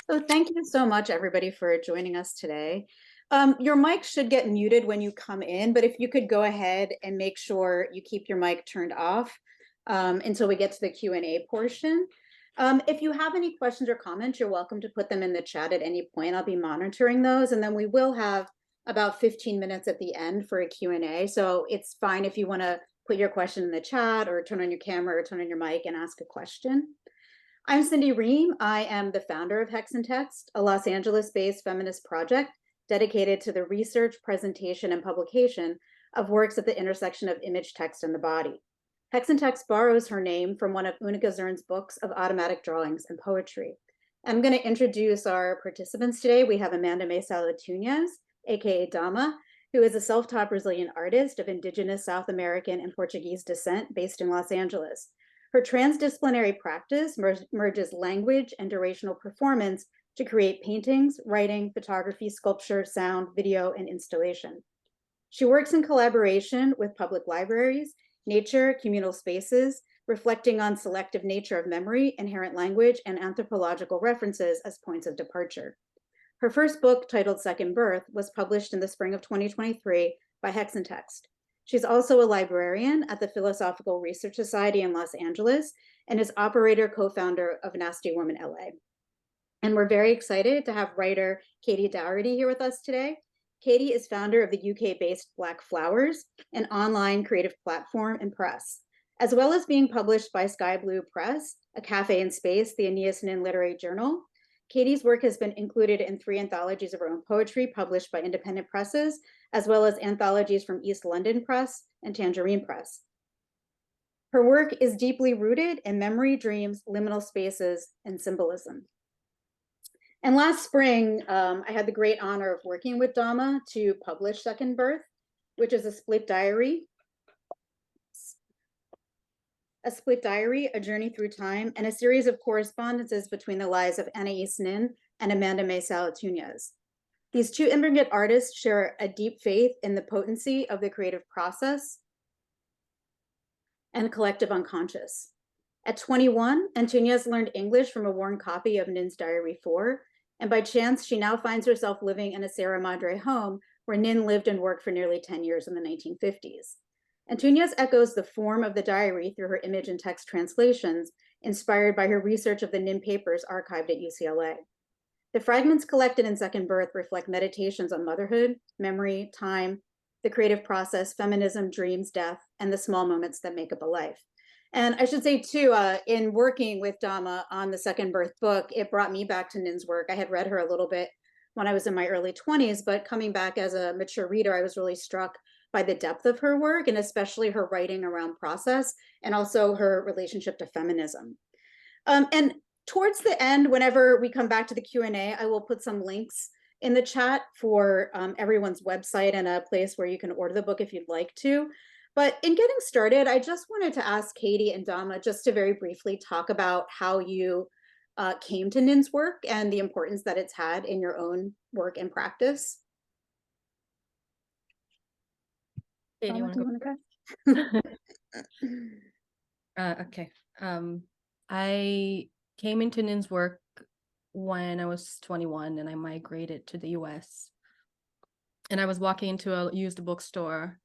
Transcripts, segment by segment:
So thank you so much, everybody, for joining us today. Your mic should get muted when you come in, but if you could go ahead and make sure you keep your mic turned off until we get to the Q&A portion. If you have any questions or comments, you're welcome to put them in the chat at any point. I'll be monitoring those, and then we will have about 15 minutes at the end for a Q&A. So it's fine if you want to put your question in the chat or turn on your camera or turn on your mic and ask a question. I'm Cindy Ream. I am the founder of Hexentexte, a Los Angeles-based feminist project dedicated to the research, presentation, and publication of works at the intersection of image, text, and the body. Hexentexte borrows her name from one of Unica Zern's books of automatic drawings and poetry. I'm going to introduce our participants today. We have Amanda Maciel Antunes, aka Dama, who is a self-taught Brazilian artist of indigenous South American and Portuguese descent based in Los Angeles. Her transdisciplinary practice merges language and durational performance to create paintings, writing, photography, sculpture, sound, video, and installation. She works in collaboration with public libraries, nature, communal spaces, reflecting on selective nature of memory, inherent language, and anthropological references as points of departure. Her first book, titled Second Birth, was published in the spring of 2023 by Hexentexte. She's also a librarian at the Philosophical Research Society in Los Angeles and is operator co-founder of Nasty Woman LA. And we're very excited to have writer Katie Doherty here with us today. Katie is founder of the UK-based Black Flowers, an online creative platform and press, as well as being published by Sky Blue Press, A Cafe in Space, the Anaïs Nin literary journal. Katie's work has been included in 3 anthologies of her own poetry published by independent presses, as well as anthologies from East London Press and Tangerine Press. Her work is deeply rooted in memory, dreams, liminal spaces, and symbolism. And last spring, I had the great honor of working with Dama to publish Second Birth, which is a split diary, a journey through time, and a series of correspondences between the lives of Anaïs Nin and Amanda Maciel Antunes. These 2 immigrant artists share a deep faith in the potency of the creative process and collective unconscious. At 21, Antunes learned English from a worn copy of Nin's Diary 4, and by chance, she now finds herself living in a Sierra Madre home where Nin lived and worked for nearly 10 years in the 1950s. Antunes echoes the form of the diary through her image and text translations, inspired by her research of the Nin papers archived at UCLA. The fragments collected in Second Birth reflect meditations on motherhood, memory, time, the creative process, feminism, dreams, death, and the small moments that make up a life. And I should say, too, in working with Dama on the Second Birth book, it brought me back to Nin's work. I had read her a little bit when I was in my early 20s, but coming back as a mature reader, I was really struck by the depth of her work, and especially her writing around process, and also her relationship to feminism. And towards the end, whenever we come back to the Q&A, I will put some links in the chat for everyone's website and a place where you can order the book if you'd like to. But in getting started, I just wanted to ask Katie and Dama just to very briefly talk about how you came to Nin's work and the importance that it's had in your own work and practice. Katie, Dama, do you want to go? Okay. I came into Nin's work when I was 21 and I migrated to the US. And I was walking into a used bookstore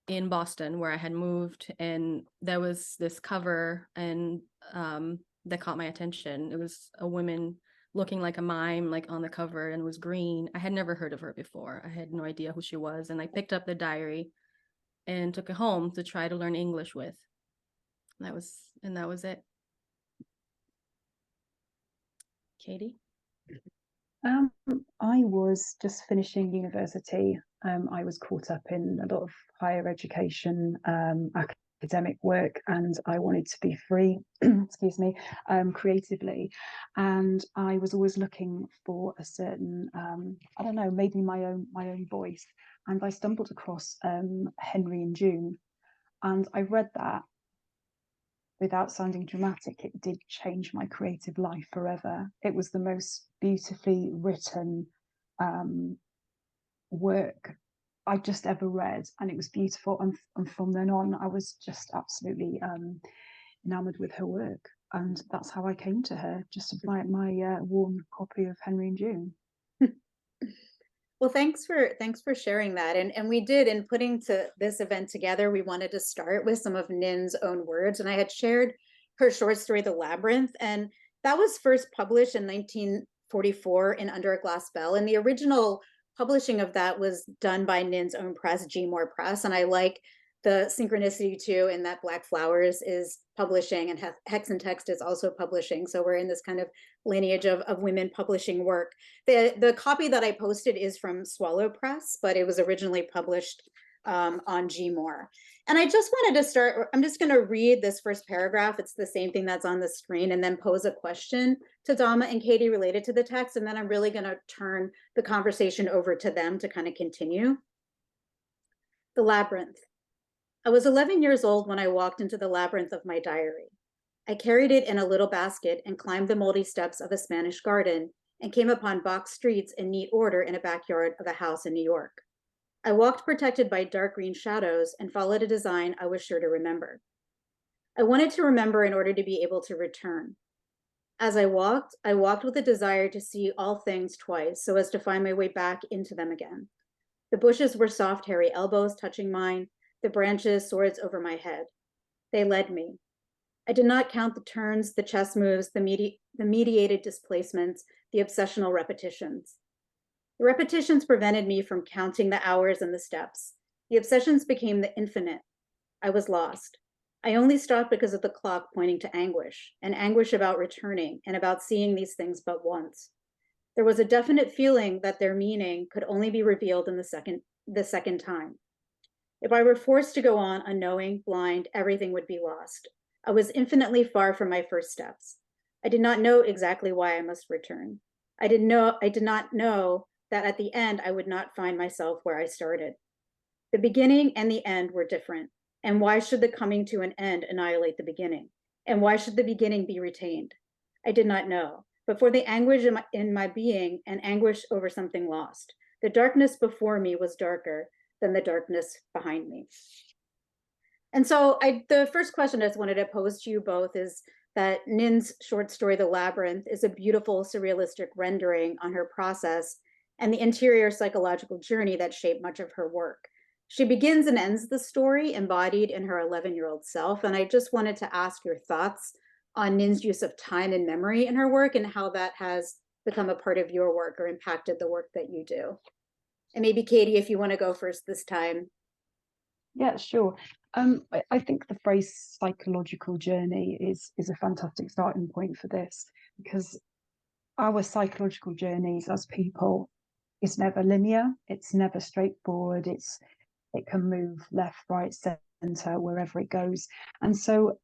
in Boston where I had moved, and there was this cover and that caught my attention. It was a woman looking like a mime, like on the cover, and was green. I had never heard of her before. I had no idea who she was. And I picked up the diary and took it home to try to learn English with. That was it. Katie? I was just finishing university. I was caught up in a lot of higher education, academic work, and I wanted to be free, excuse me, creatively. And I was always looking for a certain, I don't know, maybe my own voice. And I stumbled across Henry and June, and I read that. Without sounding dramatic, it did change my creative life forever. It was the most beautifully written work I just ever read, and it was beautiful. And from then on, I was just absolutely enamored with her work. and that's how I came to her, just my warm copy of Henry and June. Well, thanks for sharing that. And we did, in putting to this event together, we wanted to start with some of Nin's own words. And I had shared her short story, The Labyrinth, and that was first published in 1944 in Under a Glass Bell. And the original publishing of that was done by Nin's own press, G. Moore Press. And I like the synchronicity too, in that Black Flowers is publishing and Hexentexte is also publishing. So we're in this kind of lineage of women publishing work. The copy that I posted is from Swallow Press, but it was originally published on G. Moore. And I just wanted to start, I'm just going to read this first paragraph. It's the same thing that's on the screen, and then pose a question to Dama and Katie related to the text. And then I'm really going to turn the conversation over to them to kind of continue. The Labyrinth. I was 11 years old when I walked into the labyrinth of my diary. I carried it in a little basket and climbed the moldy steps of a Spanish garden and came upon box streets in neat order in a backyard of a house in New York. I walked protected by dark green shadows and followed a design I was sure to remember. I wanted to remember in order to be able to return. As I walked with a desire to see all things twice so as to find my way back into them again. The bushes were soft, hairy elbows touching mine, the branches swords over my head. They led me. I did not count the turns, the chess moves, the mediated displacements, the obsessional repetitions. The repetitions prevented me from counting the hours and the steps. The obsessions became the infinite. I was lost. I only stopped because of the clock pointing to anguish, and anguish about returning and about seeing these things but once. There was a definite feeling that their meaning could only be revealed in the second time. If I were forced to go on unknowing, blind, everything would be lost. I was infinitely far from my first steps. I did not know exactly why I must return. I did not know that at the end I would not find myself where I started. The beginning and the end were different. And why should the coming to an end annihilate the beginning? And why should the beginning be retained? I did not know, but for the anguish in my being and anguish over something lost. The darkness before me was darker than the darkness behind me. And so the first question I just wanted to pose to you both is that Nin's short story, The Labyrinth, is a beautiful surrealistic rendering on her process and the interior psychological journey that shaped much of her work. She begins and ends the story embodied in her 11-year-old self. And I just wanted to ask your thoughts on Nin's use of time and memory in her work and how that has become a part of your work or impacted the work that you do. And maybe Katie, if you want to go first this time. Yeah, sure. I think the phrase psychological journey is a fantastic starting point for this, because our psychological journeys as people is never linear. It's never straightforward. It can move left, right, center, wherever it goes. And so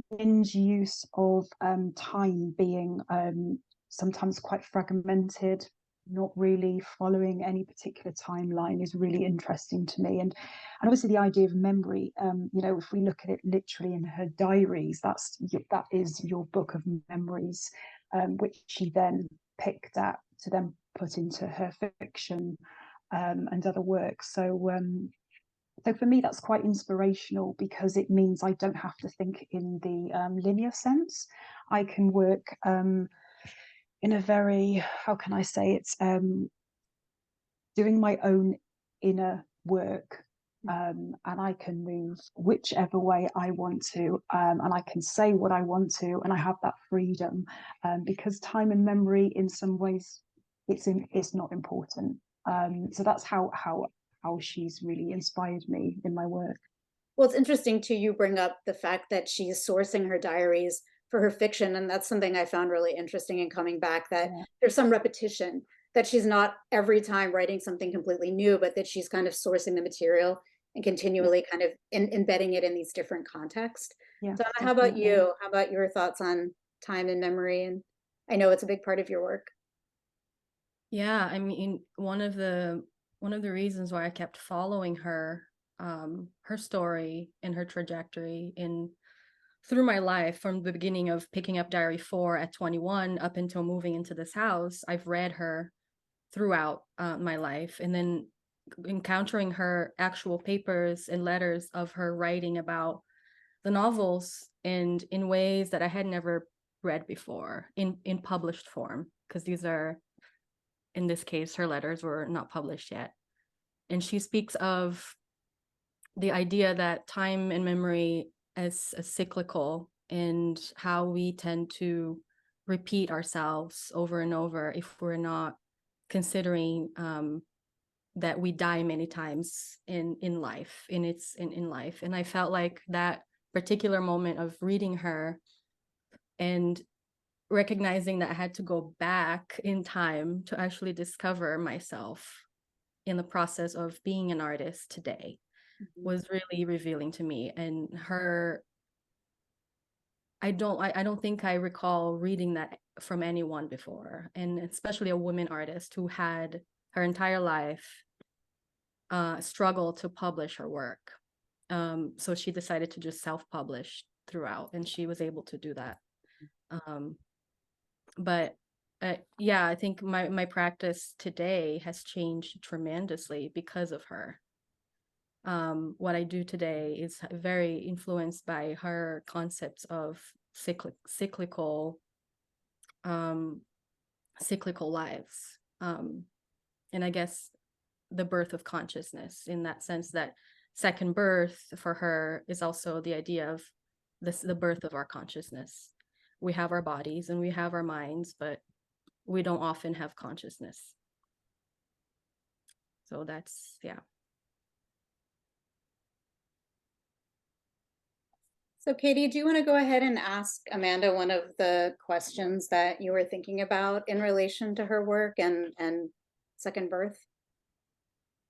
Nin's use of time being sometimes quite fragmented, not really following any particular timeline, is really interesting to me. And obviously the idea of memory, if we look at it literally in her diaries, that is your book of memories, which she then picked at to then put into her fiction and other works. So for me, that's quite inspirational, because it means I don't have to think in the linear sense. I can work in a very, how can I say, it's doing my own inner work, and I can move whichever way I want to, and I can say what I want to, and I have that freedom, because time and memory, in some ways, it's not important. So that's how she's really inspired me in my work. Well, it's interesting too, you bring up the fact that she's sourcing her diaries for her fiction. And that's something I found really interesting in coming back, that there's some repetition, that she's not every time writing something completely new, but that she's kind of sourcing the material and continually kind of embedding it in these different contexts. Yeah, so how about you? How about your thoughts on time and memory? And I know it's a big part of your work. Yeah, I mean, one of the reasons why I kept following her story and her trajectory through my life, from the beginning of picking up Diary 4 at 21 up until moving into this house, I've read her throughout my life, and then encountering her actual papers and letters of her writing about the novels and in ways that I had never read before in published form, because these are, in this case, her letters were not published yet. And she speaks of the idea that time and memory as cyclical, and how we tend to repeat ourselves over and over if we're not considering that we die many times in life, in life. And I felt like that particular moment of reading her and recognizing that I had to go back in time to actually discover myself in the process of being an artist today was really revealing to me. And her, I don't think I recall reading that from anyone before, and especially a woman artist who had her entire life struggle to publish her work. So she decided to just self-publish throughout, and she was able to do that. But yeah, I think my practice today has changed tremendously because of her. What I do today is very influenced by her concepts of cyclical lives. And I guess the birth of consciousness, in that sense that second birth for her is also the idea of the birth of our consciousness. We have our bodies and we have our minds, but we don't often have consciousness. So that's, yeah. So Katie, do you want to go ahead and ask Amanda one of the questions that you were thinking about in relation to her work and second birth?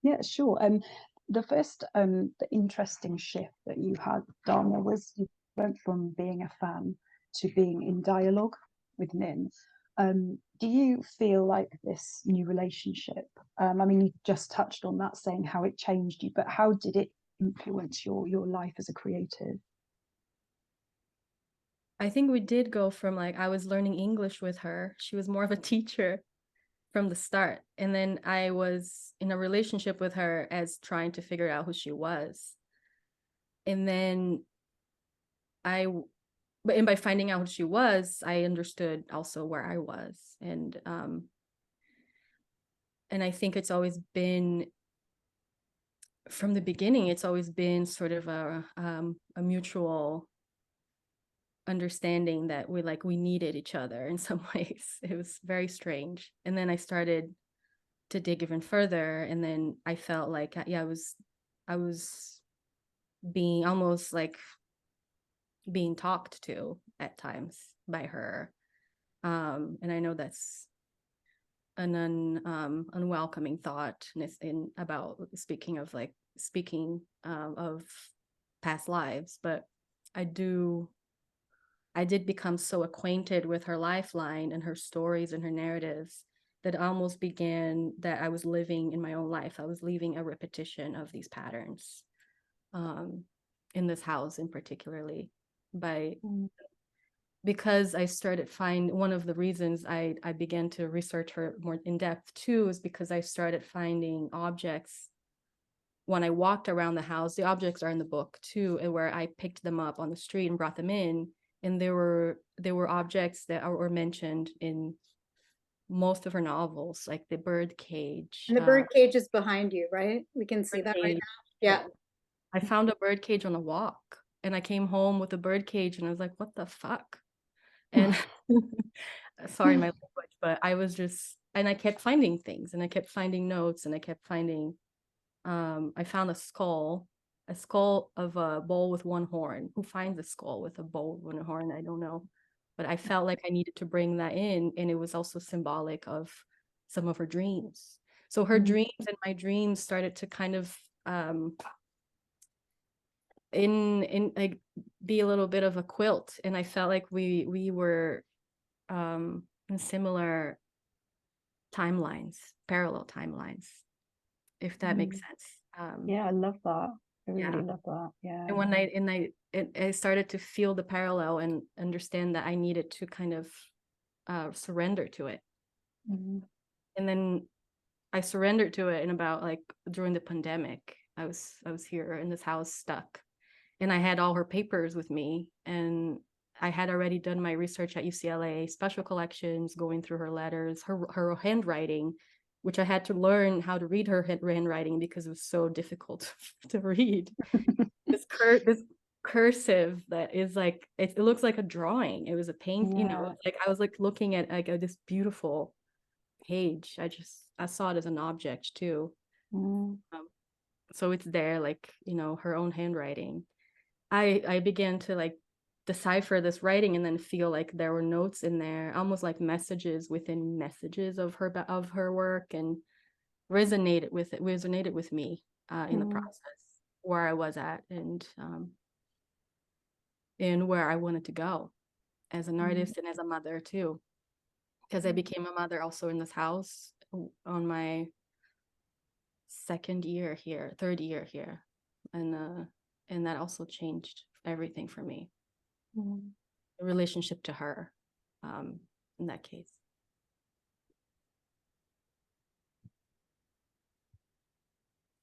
Yeah, sure. The first the interesting shift that you had, Dama, was you went from being a fan to being in dialogue with Nin. Do you feel like this new relationship, I mean, you just touched on that, saying how it changed you, but how did it influence your life as a creative? I think we did go from, like, I was learning English with her. She was more of a teacher from the start. And then I was in a relationship with her as trying to figure out who she was. And then by finding out who she was, I understood also where I was. And I think it's always been, from the beginning, it's always been sort of a mutual understanding that we needed each other in some ways. It was very strange. And then I started to dig even further, and then I felt like, yeah, I was being almost like being talked to at times by her. And I know that's an unwelcoming thought in about speaking of past lives, but I did become so acquainted with her lifeline and her stories and her narratives that almost began that I was living in my own life. I was leaving a repetition of these patterns in this house in particularly, because I started one of the reasons I began to research her more in depth too is because I started finding objects when I walked around the house. The objects are in the book too, and where I picked them up on the street and brought them in. And there were objects that were mentioned in most of her novels, like the bird cage. And the bird cage is behind you, right? We can see that right now. Yeah. I found a bird cage on a walk, and I came home with a bird cage, and I was like, what the fuck? And sorry, my language, but I was just, and I kept finding things, and I kept finding notes, and I kept finding, I found a skull of a bull with one horn. Who finds a skull with a bull with one horn? I don't know. But I felt like I needed to bring that in. And it was also symbolic of some of her dreams. So her dreams and my dreams started to kind of like be a little bit of a quilt. And I felt like we were in similar timelines, parallel timelines, if that makes sense. Yeah, I love that. I really love that. Yeah. And one night, I started to feel the parallel and understand that I needed to kind of surrender to it. And then I surrendered to it in about, like, during the pandemic. I was here in this house stuck, and I had all her papers with me, and I had already done my research at UCLA, special collections, going through her letters, her handwriting, which I had to learn how to read her handwriting because it was so difficult to read. This cursive that is like, it looks like a drawing. It was a paint, you know, like I was like looking at like this beautiful page. I saw it as an object too. So it's there, like, you know, her own handwriting. I began to like decipher this writing and then feel like there were notes in there, almost like messages within messages of her work, and resonated with me in the process, where I was at, and where I wanted to go as an artist and as a mother too, because I became a mother also in this house on my third year here, and that also changed everything for me. The relationship to her, in that case.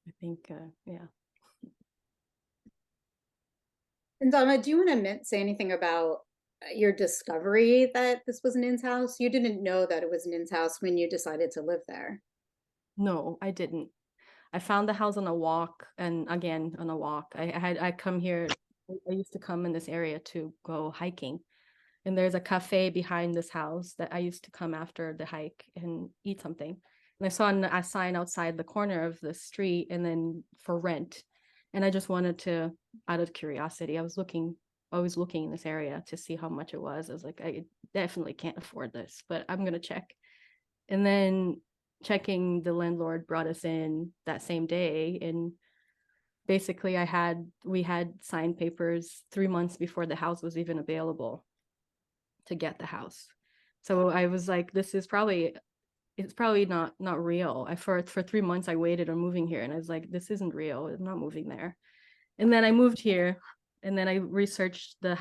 I think, yeah. And Dama, do you want to say anything about your discovery that this was Nin's house? You didn't know that it was Nin's house when you decided to live there. No, I didn't. I found the house on a walk, and again on a walk. I come here. I used to come in this area to go hiking, and there's a cafe behind this house that I used to come after the hike and eat something. And I saw a sign outside the corner of the street, and then for rent. And I just wanted to, out of curiosity, I was always looking in this area to see how much it was. I was like, I definitely can't afford this, but I'm gonna check. And then checking, the landlord brought us in that same day, and basically we had signed papers 3 months before the house was even available to get the house. So I was like, it's probably not real. For 3 months I waited on moving here, and I was like, this isn't real, I'm not moving there. And then I moved here, and then I researched his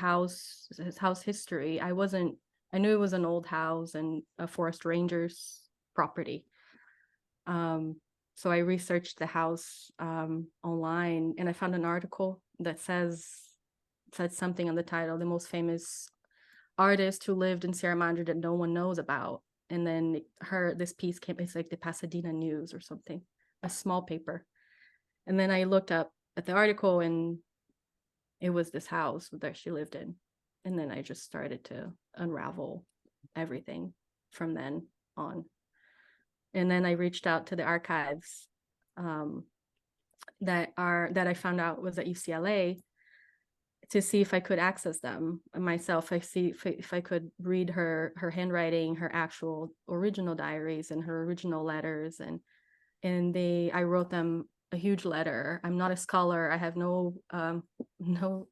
house history. I knew it was an old house and a forest ranger's property. So I researched the house online, and I found an article that said something on the title, the most famous artist who lived in Sierra Madre that no one knows about. And then this piece came, it's like the Pasadena News or something, a small paper. And then I looked up at the article, and it was this house that she lived in. And then I just started to unravel everything from then on. And then I reached out to the archives that I found out was at UCLA, to see if I could access them myself. If I could read her handwriting, her actual original diaries and her original letters, and I wrote them a huge letter. I'm not a scholar. I have no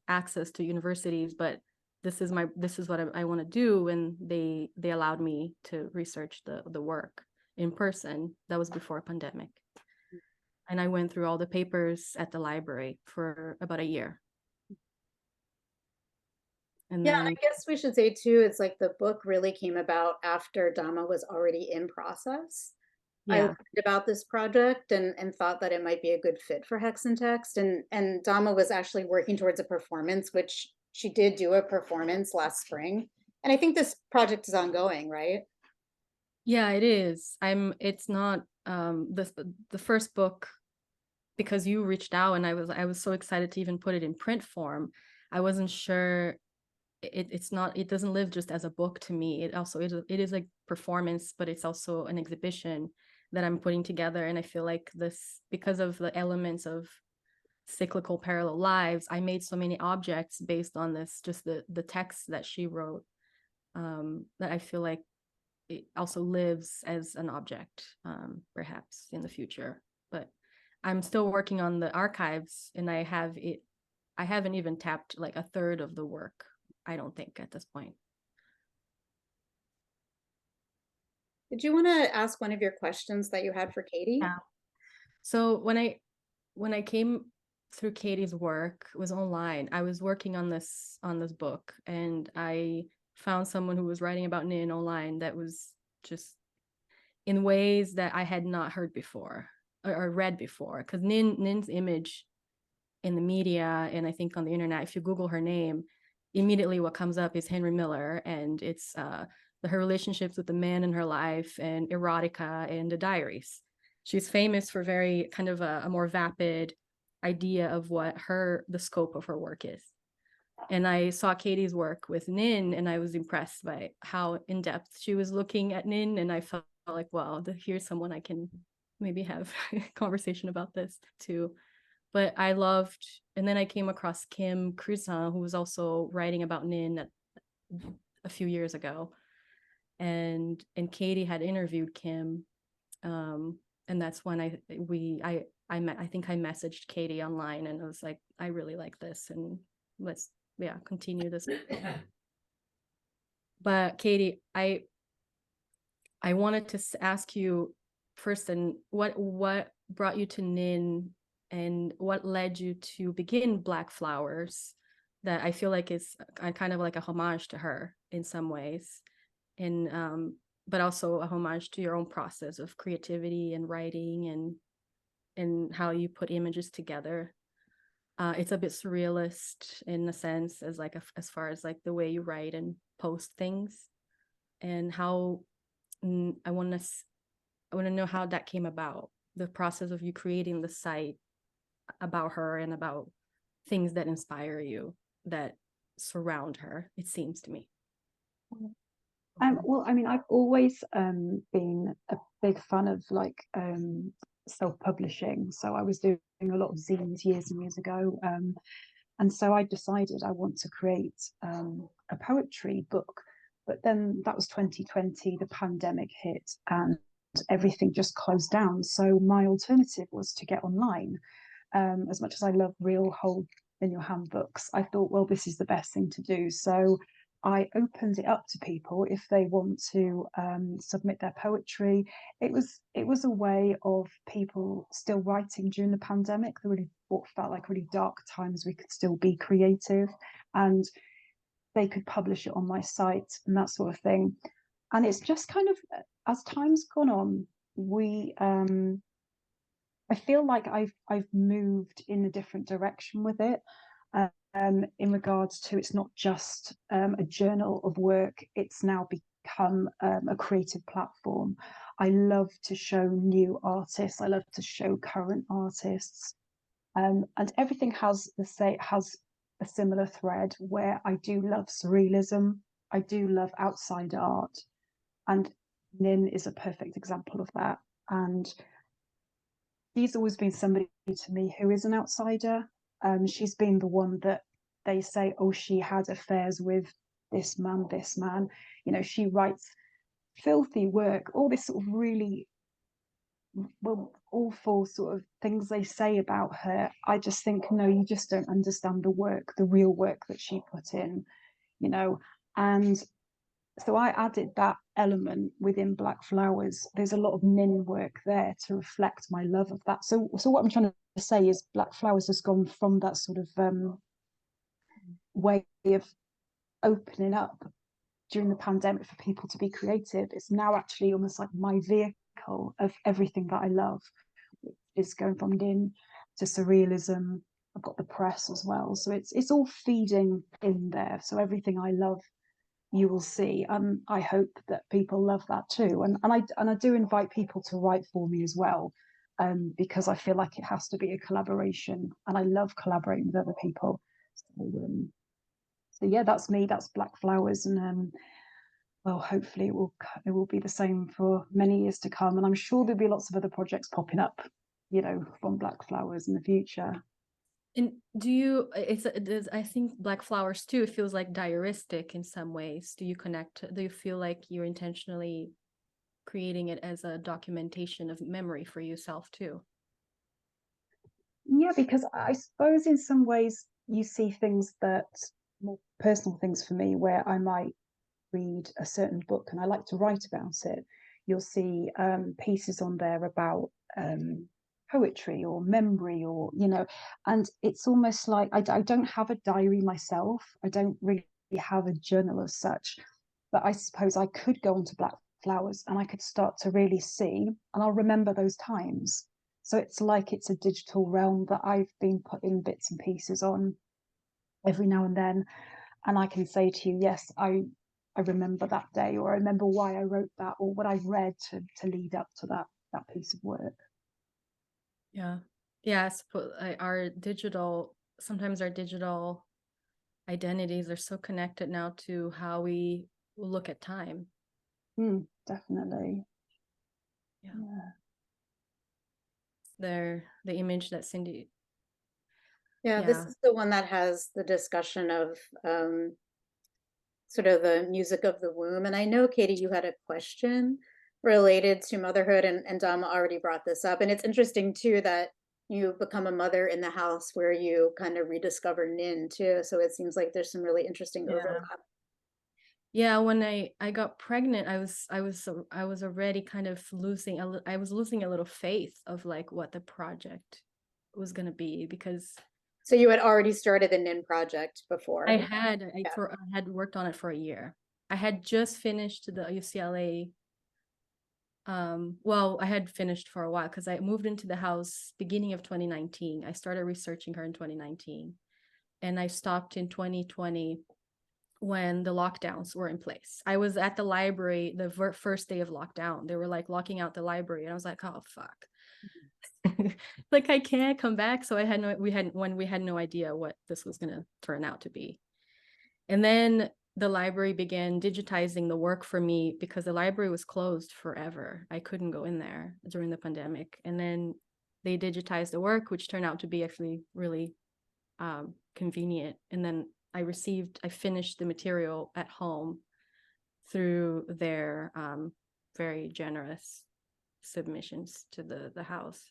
access to universities, but this is what I want to do. And they allowed me to research the work in person. That was before pandemic. And I went through all the papers at the library for about a year. And yeah, then, I guess we should say too, it's like the book really came about after Dama was already in process. I learned about this project and thought that it might be a good fit for Hexentexte. And Dama was actually working towards a performance, which she did do a performance last spring. And I think this project is ongoing, right? Yeah, it is. It's not the first book, because you reached out, and I was so excited to even put it in print form. I wasn't sure. It doesn't live just as a book to me. It is a performance, but it's also an exhibition that I'm putting together. And I feel like this, because of the elements of cyclical parallel lives, I made so many objects based on this, just the text that she wrote, that I feel like it also lives as an object, perhaps in the future. But I'm still working on the archives, and I haven't even tapped like a third of the work, I don't think, at this point. Did you want to ask one of your questions that you had for Katie? Yeah. So when I came through Katie's work, it was online. I was working on this book, and I found someone who was writing about Nin online that was just in ways that I had not heard before or read before, because Nin's image in the media, and I think on the internet, if you Google her name, immediately what comes up is Henry Miller, and it's her relationships with the men in her life, and erotica, and the diaries. She's famous for very kind of a more vapid idea of what the scope of her work is. And I saw Katie's work with Nin, and I was impressed by how in depth she was looking at Nin, and I felt like, wow, here's someone I can maybe have a conversation about this too. But I loved, and then I came across Kim Cruzan, who was also writing about Nin a few years ago, and Katie had interviewed Kim, and that's when I think I messaged Katie online, and I was like, I really like this, and let's continue this. But Katie, I wanted to ask you first, and what brought you to Nin, and what led you to begin Black Flowers, that I feel like is kind of like a homage to her in some ways, and but also a homage to your own process of creativity and writing, and how you put images together. It's a bit surrealist in a sense, as far as like the way you write and post things, and how I want to know how that came about, the process of you creating the site about her and about things that inspire you, that surround her, it seems to me. Well, I mean, I've always been a big fan of like self-publishing. So I was doing a lot of zines years and years ago. And so I decided I want to create a poetry book. But then that was 2020, the pandemic hit, and everything just closed down. So my alternative was to get online. As much as I love real hold in your hand books, I thought, well, this is the best thing to do. So I opened it up to people if they want to submit their poetry. It was a way of people still writing during the pandemic. The really what felt like really dark times, we could still be creative, and they could publish it on my site and that sort of thing. And it's just kind of, as time's gone on, I feel like I've moved in a different direction with it. In regards to, it's not just a journal of work, it's now become a creative platform. I love to show new artists, I love to show current artists, and everything has a similar thread, where I do love surrealism, I do love outside art, and Nin is a perfect example of that. And she's always been somebody to me who is an outsider. She's been the one that they say, oh, she had affairs with this man. You know, she writes filthy work, all this sort of really awful sort of things they say about her. I just think, no, you just don't understand the real work that she put in, you know. And so I added that element within Black Flowers. There's a lot of Nin work there to reflect my love of that. So what I'm trying to say is Black Flowers has gone from that sort of way of opening up during the pandemic for people to be creative. It's now actually almost like my vehicle of everything that I love. It's going from Nin to surrealism. I've got the press as well. So it's all feeding in there. So everything I love, you will see. I hope that people love that too. And I do invite people to write for me as well, because I feel like it has to be a collaboration, and I love collaborating with other people. So yeah, that's me. That's Black Flowers, and well, hopefully it will be the same for many years to come. And I'm sure there'll be lots of other projects popping up, you know, from Black Flowers in the future. And I think Black Flowers too, it feels like diaristic in some ways. Do you feel like you're intentionally creating it as a documentation of memory for yourself too? Yeah, because I suppose in some ways you see things that more personal things for me, where I might read a certain book and I like to write about it. You'll see pieces on there about poetry or memory, or, you know, and it's almost like I don't have a diary myself. I don't really have a journal as such, but I suppose I could go onto Black Flowers and I could start to really see, and I'll remember those times. So it's like it's a digital realm that I've been putting bits and pieces on every now and then. And I can say to you, yes, I remember that day, or I remember why I wrote that, or what I read to lead up to that piece of work. Yeah. Yeah, I suppose sometimes our digital identities are so connected now to how we look at time. Definitely. Yeah. Yeah. The image that Cindy. Yeah, this is the one that has the discussion of sort of the music of the womb. And I know, Katie, you had a question related to motherhood, and Dama already brought this up. And it's interesting too that you become a mother in the house where you kind of rediscover Nin too. So it seems like there's some really interesting overlap. Yeah, when I got pregnant, I was already kind of losing a little faith of like what the project was going to be, because So you had already started the Nin project before. I had worked on it for a year. I had just finished the UCLA. Well, I had finished for a while because I moved into the house beginning of 2019. I started researching her in 2019, and I stopped in 2020 when the lockdowns were in place. I was at the library the first day of lockdown. They were like locking out the library, and I was like, oh fuck. Like I can't come back. So we had no idea what this was going to turn out to be. And then the library began digitizing the work for me because the library was closed forever. I couldn't go in there during the pandemic. And then they digitized the work, which turned out to be actually really convenient. And then I finished the material at home through their very generous submissions to the house.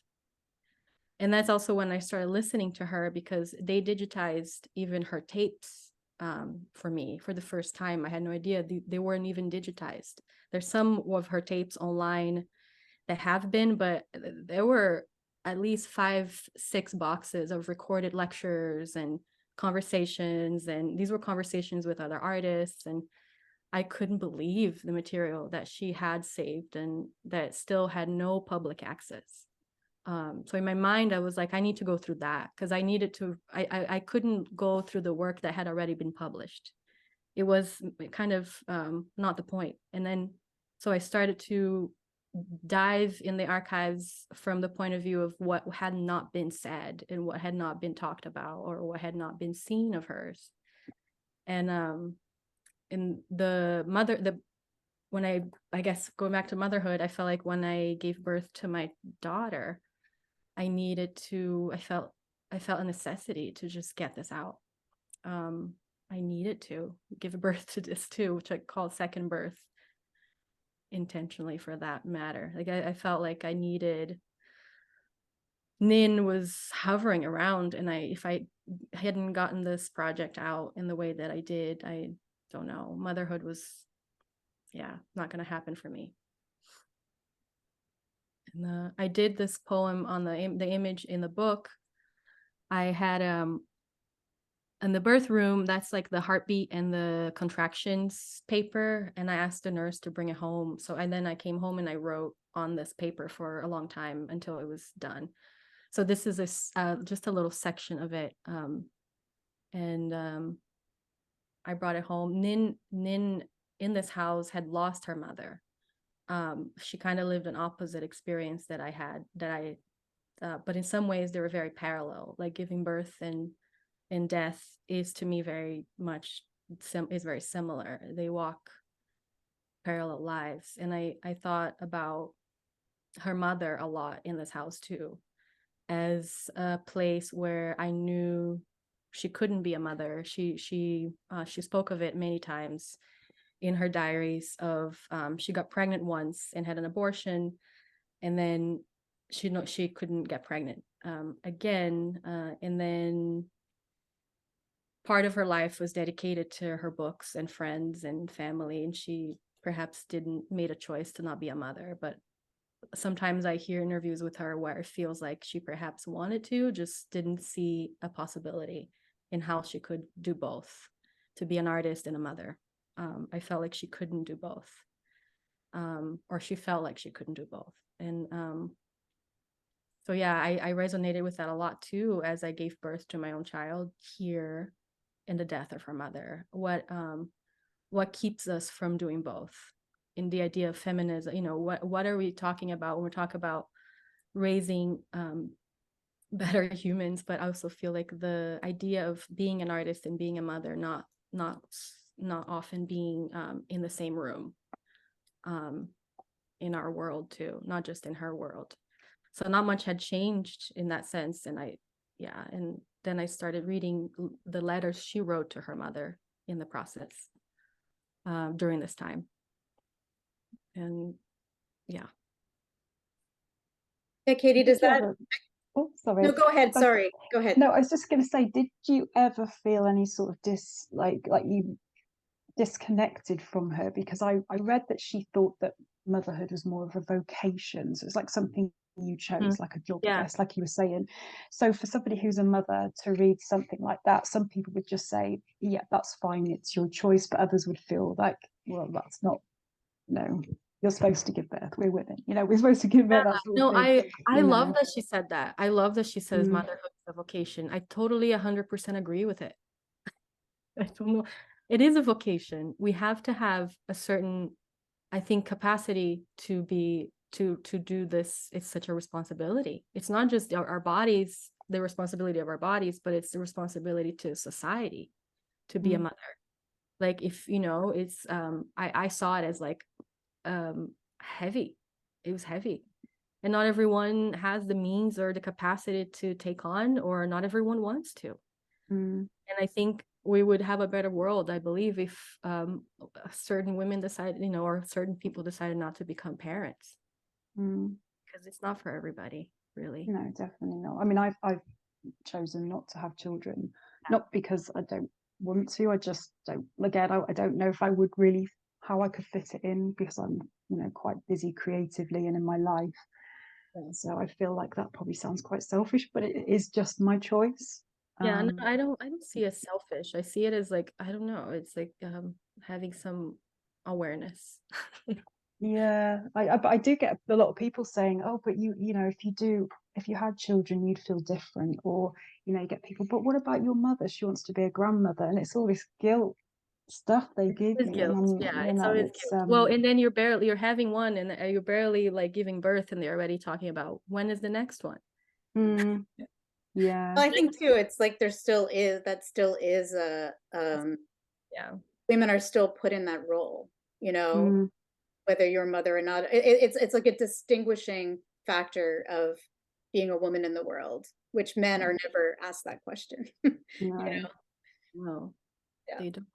And that's also when I started listening to her, because they digitized even her tapes for me for the first time. I had no idea they weren't even digitized. There's some of her tapes online that have been, but there were at least 5-6 boxes of recorded lectures and conversations, and these were conversations with other artists, and I couldn't believe the material that she had saved and that still had no public access. So in my mind, I was like, I need to go through that, because I couldn't go through the work that had already been published. It was kind of not the point. And then, so I started to dive in the archives from the point of view of what had not been said and what had not been talked about or what had not been seen of hers. And when I guess going back to motherhood, I felt like when I gave birth to my daughter, I felt a necessity to just get this out. I needed to give birth to this too, which I call second birth intentionally for that matter. Like I felt like I needed, Nin was hovering around, and if I hadn't gotten this project out in the way that I did, I don't know, motherhood was, not going to happen for me. And I did this poem on the image in the book. I had in the birth room, that's like the heartbeat and the contractions paper, and I asked the nurse to bring it home. Then I came home and I wrote on this paper for a long time until it was done. So this is just a little section of it, and I brought it home. Nin in this house had lost her mother. She kind of lived an opposite experience that I had, but in some ways they were very parallel. Like giving birth and death is, to me, very much is very similar. They walk parallel lives. And I thought about her mother a lot in this house too, as a place where I knew she couldn't be a mother. She spoke of it many times in her diaries of she got pregnant once and had an abortion, and then she couldn't get pregnant again, and then part of her life was dedicated to her books and friends and family, and she perhaps made a choice to not be a mother. But sometimes I hear interviews with her where it feels like she perhaps wanted to, just didn't see a possibility in how she could do both, to be an artist and a mother. I felt like she couldn't do both, or she felt like she couldn't do both. And So yeah, I resonated with that a lot too, as I gave birth to my own child here in the death of her mother. What keeps us from doing both? In the idea of feminism, you know, what are we talking about when we talk about raising better humans? But I also feel like the idea of being an artist and being a mother, not often being in the same room in our world too, not just in her world. So not much had changed in that sense. And and then I started reading the letters she wrote to her mother in the process during this time. And yeah. Yeah, Katie, does that? Oh, sorry. No, go ahead. Sorry, go ahead. No, I was just going to say, did you ever feel any sort of like you disconnected from her? Because I read that she thought that motherhood was more of a vocation, so it's like something you chose, like a job, I guess, like you were saying. So for somebody who's a mother to read something like that, some people would just say, yeah, that's fine, it's your choice, but others would feel like, well, that's not, no, you're supposed to give birth, we're women, you know, we're supposed to give birth, that sort of thing. I love that she said that. I love that she says motherhood is a vocation. I totally 100% agree with it. I don't know, it is a vocation. We have to have a certain, I think, capacity to be to do this. It's such a responsibility. It's not just our bodies, the responsibility of our bodies, but it's the responsibility to society to be a mother. Like, if you know, it's I saw it as like heavy. It was heavy, and not everyone has the means or the capacity to take on, or not everyone wants to. And I think we would have a better world, I believe, if certain women decided, you know, or certain people decided not to become parents, because it's not for everybody, really. No, definitely not. I mean, I've chosen not to have children, not because I don't want to, I just don't, again, I don't know if I would really, how I could fit it in, because I'm, you know, quite busy creatively and in my life. So I feel like that probably sounds quite selfish, but it is just my choice. Yeah, no, I don't see it as selfish. I see it as like, I don't know, it's like having some awareness. Yeah, but I do get a lot of people saying, oh, but you know, if you had children, you'd feel different. Or, you know, you get people, but what about your mother? She wants to be a grandmother. And it's all this guilt stuff they give It's you. guilt. And Yeah, you it's know, always it's guilt. Well, and then you're having one, and you're barely like giving birth, and they're already talking about when is the next one. Yeah. Well, I think too, it's like there still is a Yeah. women are still put in that role, you know, whether you're a mother or not. It's like a distinguishing factor of being a woman in the world, which men are never asked that question. You know? No, Yeah. they don't.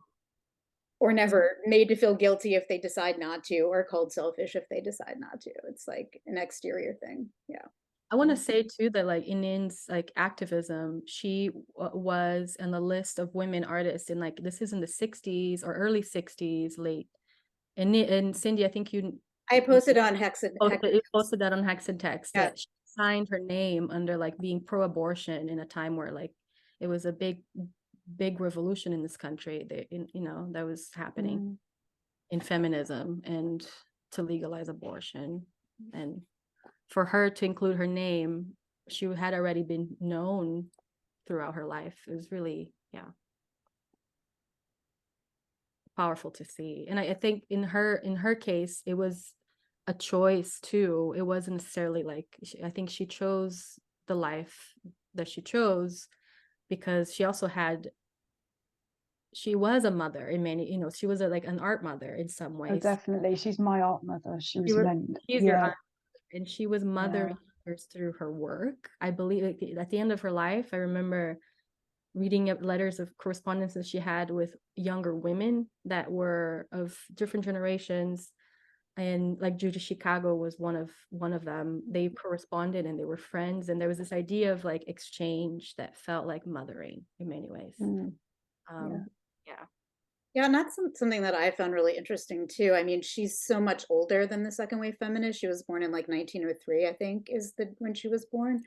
Or never made to feel guilty if they decide not to, or called selfish if they decide not to. It's like an exterior thing. Yeah. I want to say too that like in Nin's like activism, she was on the list of women artists in like, this is in the 60s or early 60s, late. And Cindy, I think I posted on Hexentexte. posted that on Hexentexte, Yeah. that she signed her name under like being pro-abortion in a time where like it was a big revolution in this country that, you know, that was happening in feminism and to legalize abortion. And for her to include her name, she had already been known throughout her life. It was really, powerful to see. And I think in her case, it was a choice too. It wasn't necessarily like, I think she chose the life that she chose because she also she was a mother in many, you know, she was like an art mother in some ways. Oh, definitely. She's my art mother. She's your art mother, and she was mothering others through her work. I believe like, at the end of her life, I remember reading letters of correspondence that she had with younger women that were of different generations, and like Judy Chicago was one of them. They corresponded and they were friends, and there was this idea of like exchange that felt like mothering in many ways. Yeah, and that's something that I found really interesting too. I mean, she's so much older than the second wave feminist. She was born in like 1903, I think, is when she was born.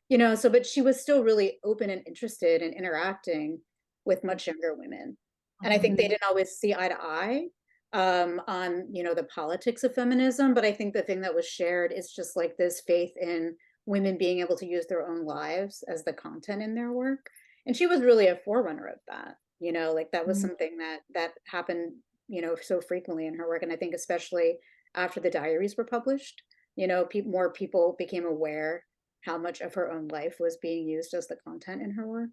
You know, so but she was still really open and interested in interacting with much younger women. And I think they didn't always see eye to eye on, you know, the politics of feminism. But I think the thing that was shared is just like this faith in women being able to use their own lives as the content in their work. And she was really a forerunner of that, you know, like that was something that happened, you know, so frequently in her work. And I think especially after the diaries were published, you know, more people became aware how much of her own life was being used as the content in her work.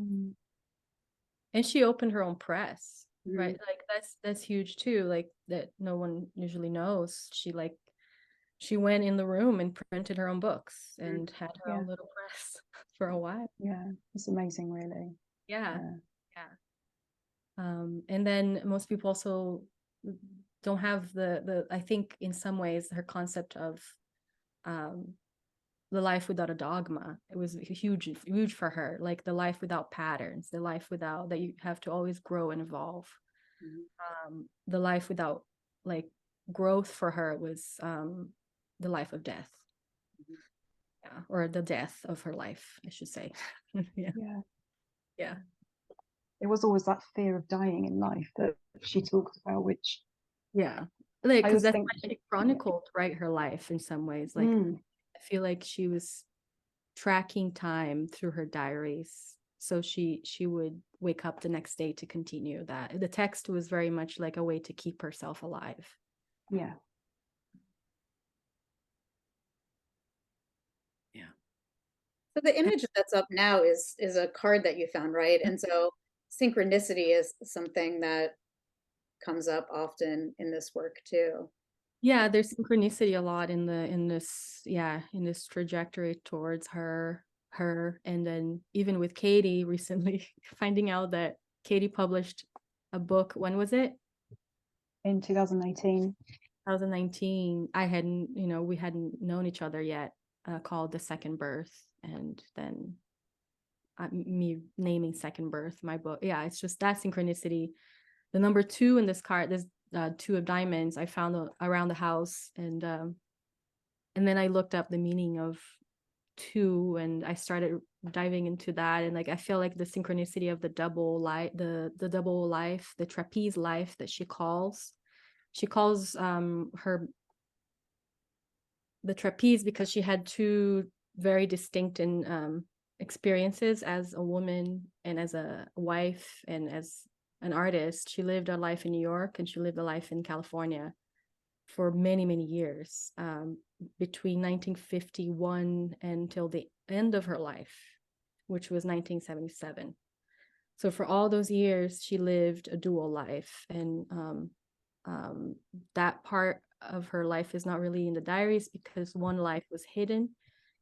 Mhm. And she opened her own press, right? Mhm. Like that's huge too, like that no one usually knows. She went in the room and printed her own books and had her Yeah, own little press for a while. yeah, it's amazing, really. Yeah. Yeah. Yeah. And then most people also don't have the I think in some ways her concept of um the life without a dogma, it was huge for her, like the life without patterns, the life without that you have to always grow and evolve. The life without like growth for her was the life of death. Yeah, or the death of her life, I should say. Yeah. Yeah. Yeah. There was always that fear of dying in life that she talked about, which Yeah. Like, I because always that's think, why she chronicled, right, her life in some ways. Like, I feel like she was tracking time through her diaries. So she would wake up the next day to continue that. The text was very much like a way to keep herself alive. yeah. Yeah. So the image that's up now is a card that you found, right? And so synchronicity is something that comes up often in this work too. Yeah, there's synchronicity a lot in this trajectory towards her, and then even with Katie recently finding out that Katie published a book. When was it? In 2018. 2019. We hadn't known each other yet, called The Second Birth, and then me naming Second Birth, my book. Yeah, it's just that synchronicity. The number 2 in this card, there's 2 of diamonds I found around the house, and then I looked up the meaning of 2, and I started diving into that, and like I feel like the synchronicity of the double life, the double life, the trapeze life that she calls her the trapeze, because she had 2 very distinct and experiences as a woman and as a wife and as an artist. She lived a life in New York and she lived a life in California for many years, between 1951 until the end of her life, which was 1977. So for all those years, she lived a dual life, and that part of her life is not really in the diaries because one life was hidden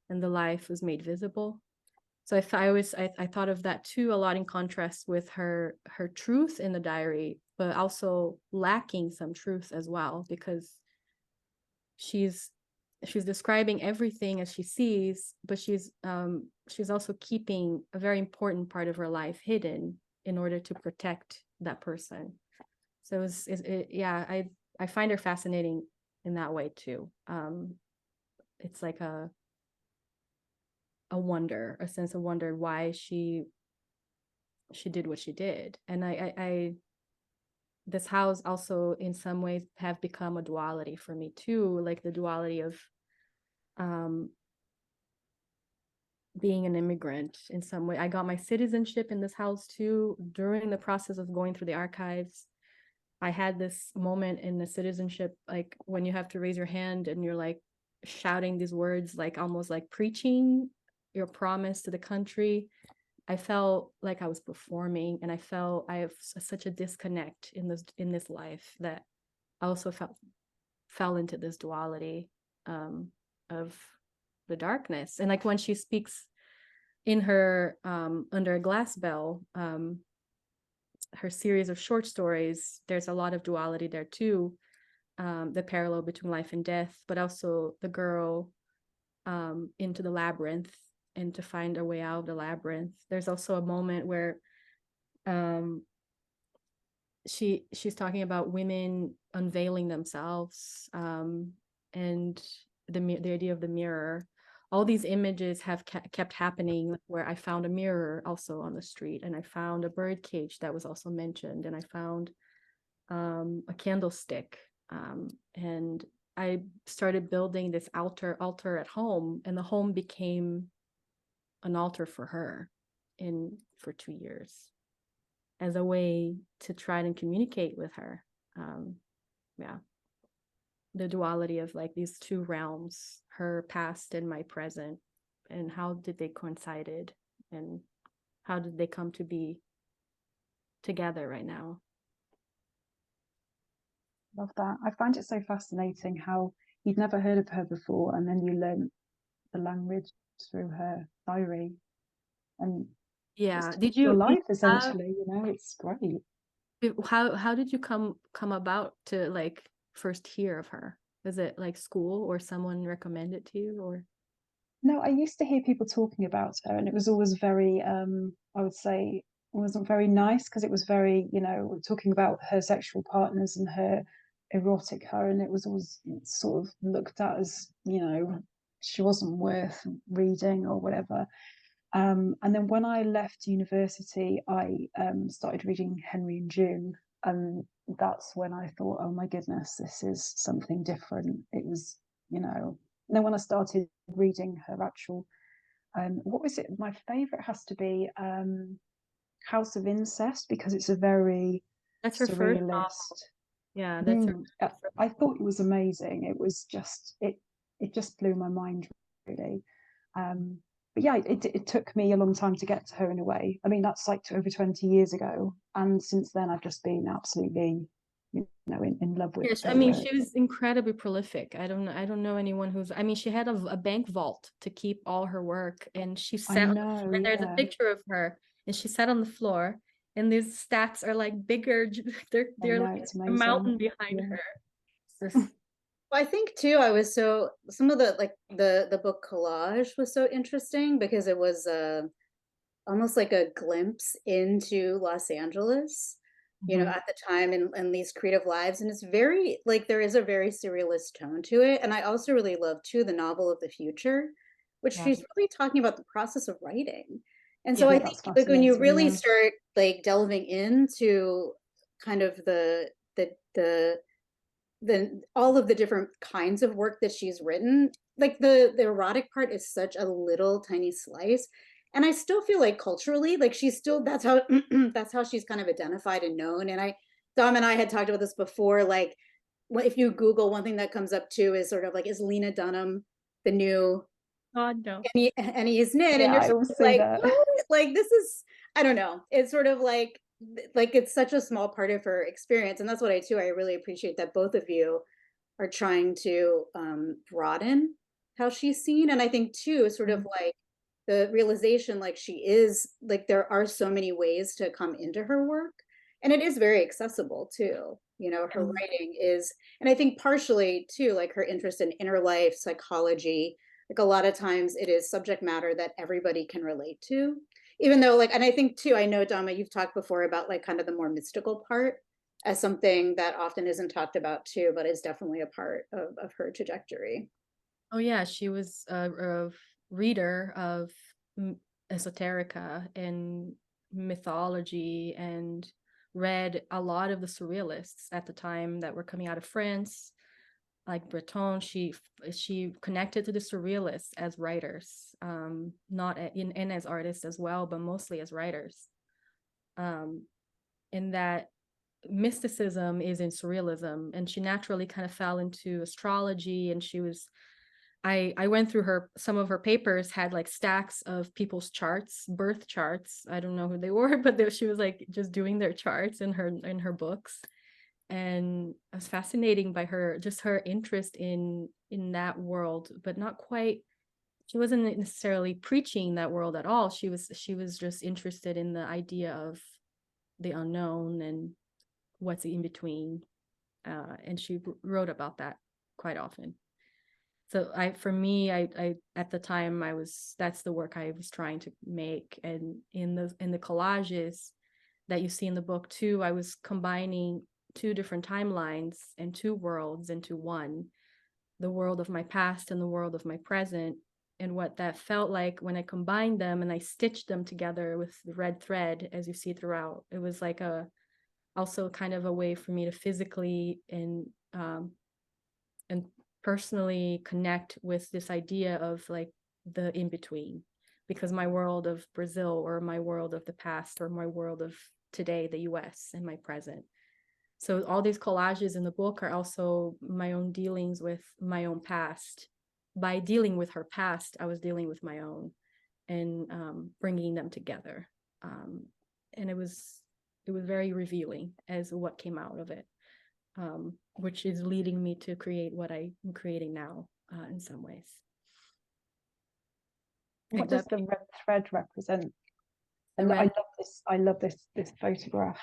and the life was made visible. So I thought of that too, a lot in contrast with her truth in the diary, but also lacking some truth as well, because she's describing everything as she sees, but she's also keeping a very important part of her life hidden in order to protect that person. So yeah, I find her fascinating in that way too. It's like a wonder, a sense of wonder why she did what she did. And I this house also in some ways have become a duality for me too, like the duality of being an immigrant in some way. I got my citizenship in this house too. During the process of going through the archives, I had this moment in the citizenship, like when you have to raise your hand and you're like shouting these words, like almost like preaching your promise to the country. I felt like I was performing, and I felt I have such a disconnect in this life, that I also fell into this duality of the darkness. And like when she speaks in her Under a Glass Bell, her series of short stories, there's a lot of duality there too, the parallel between life and death, but also the girl into the labyrinth and to find a way out of the labyrinth. There's also a moment where she's talking about women unveiling themselves, and the idea of the mirror. All these images have kept happening, where I found a mirror also on the street, and I found a bird cage that was also mentioned, and I found a candlestick, and I started building this altar at home, and the home became an altar for her for 2 years as a way to try and communicate with her. Yeah, the duality of like these two realms, her past and my present, and how did they coincided, and how did they come to be together right now. Love that. I find it so fascinating how you'd never heard of her before, and then you learn the language through her diary, and Yeah, it's your life essentially. It's great. how did you come about to like first hear of her? Was it like school or someone recommended to you, or? No, I used to hear people talking about her, and it was always very, I would say, it wasn't very nice, because it was very, talking about her sexual partners and her erotica, and it was always sort of looked at as, she wasn't worth reading or whatever. And then when I left university, I started reading Henry and June, and that's when I thought, oh my goodness, this is something different. It was, and then when I started reading her actual, what was it? My favorite has to be House of Incest, because it's a very That's her first novel. surrealist. Yeah, that's her. I thought it was amazing. It was just it just blew my mind, really. But yeah, it took me a long time to get to her, in a way. I mean, that's like over 20 years ago, and since then I've just been absolutely, in love with Yes, her I mean, work. she was incredibly prolific. I don't know anyone who's, I mean, she had a bank vault to keep all her work, and she I sat know, and there's a yeah. picture of her, and she sat on the floor, and these stats are like bigger. They're know, like it's a amazing. mountain behind Yeah. her. It's just, I think too, I was some of the like the book collage was so interesting because it was almost like a glimpse into Los Angeles, Mhm. at the time, and these creative lives. And it's very like there is a very surrealist tone to it. And I also really love too the novel of the future, which Yeah. she's really talking about the process of writing. And Yeah, so I think that's like when you fascinating, really yeah. start like delving into kind of the all of the different kinds of work that she's written, like the erotic part is such a little tiny slice. And I still feel like culturally, like she's still, that's how that's how she's kind of identified and known. And Dom and I had talked about this before, like if you Google, one thing that comes up too is sort of like, is Lena Dunham the new God no. Anaïs Nin? And Yeah, you're I sort will of see like, that. what? Like this is, I don't know. It's sort of like it's such a small part of her experience. And that's what I really appreciate that both of you are trying to broaden how she's seen. And I think too, sort of like the realization, like she is, like there are so many ways to come into her work, and it is very accessible too. Her writing is, and I think partially too, like her interest in inner life, psychology, like a lot of times it is subject matter that everybody can relate to, even though like, and I think too, I know Dama, you've talked before about like kind of the more mystical part as something that often isn't talked about too, but is definitely a part of her trajectory. Oh yeah, she was a reader of esoterica and mythology, and read a lot of the surrealists at the time that were coming out of France, like Breton. She connected to the surrealists as writers, not in as artists as well, but mostly as writers. In that mysticism is in surrealism, and she naturally kind of fell into astrology, and she was, I went through some of her papers had like stacks of people's charts, birth charts. I don't know who they were, but she was like just doing their charts in her books. And I was fascinating by just her interest in that world, but not quite, she wasn't necessarily preaching that world at all. She was just interested in the idea of the unknown and what's in between. And she wrote about that quite often. So for me, I at the time that's the work I was trying to make. And in the collages that you see in the book too, I was combining two different timelines and two worlds into one, the world of my past and the world of my present. And what that felt like when I combined them and I stitched them together with the red thread, as you see throughout, it was like also kind of a way for me to physically and personally connect with this idea of like the in-between, because my world of Brazil, or my world of the past, or my world of today, the US, and my present. So all these collages in the book are also my own dealings with my own past. By dealing with her past, I was dealing with my own, and bringing them together. And it was very revealing as what came out of it, which is leading me to create what I'm creating now, in some ways. What does the red thread represent? And I love this photograph,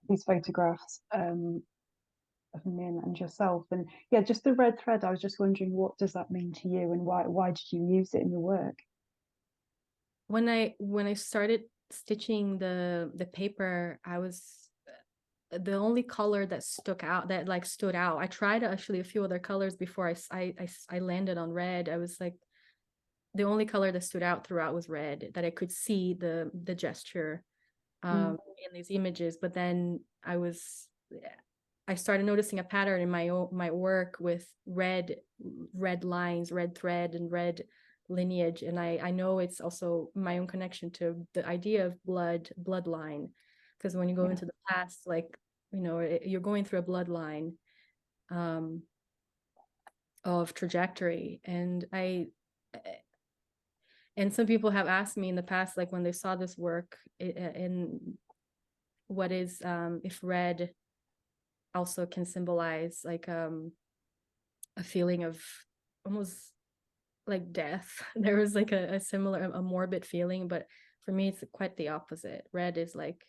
these photographs of Nin and yourself, and yeah, just the red thread. I was just wondering, what does that mean to you, and why did you use it in your work? When I started stitching the paper, I was the only color that stood out. I tried actually a few other colors before I landed on red. I was like, the only color that stood out throughout was red, that I could see the gesture in these images. But then I started noticing a pattern in my work with red lines, red thread, and red lineage. And I know it's also my own connection to the idea of bloodline, because when you go into the past, like, you know, you're going through a bloodline of trajectory. And some people have asked me in the past, like when they saw this work, in what is if red also can symbolize like a feeling of almost like death. There was like a similar, a morbid feeling, but for me it's quite the opposite. Red is like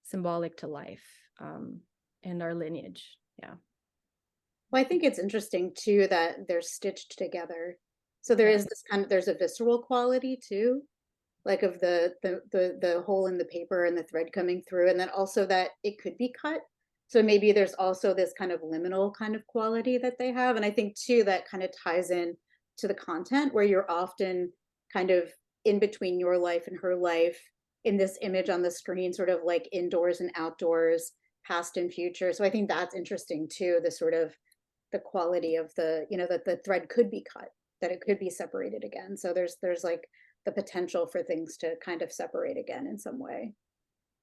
symbolic to life, and our lineage. Yeah. Well, I think it's interesting too that they're stitched together. So there is this there's a visceral quality too, like of the hole in the paper and the thread coming through, and then also that it could be cut. So maybe there's also this kind of liminal kind of quality that they have. And I think too, that kind of ties in to the content, where you're often kind of in between your life and her life in this image on the screen, sort of like indoors and outdoors, past and future. So I think that's interesting too, the sort of the quality of the, you know, that the thread could be cut, that it could be separated again. So there's like the potential for things to kind of separate again in some way.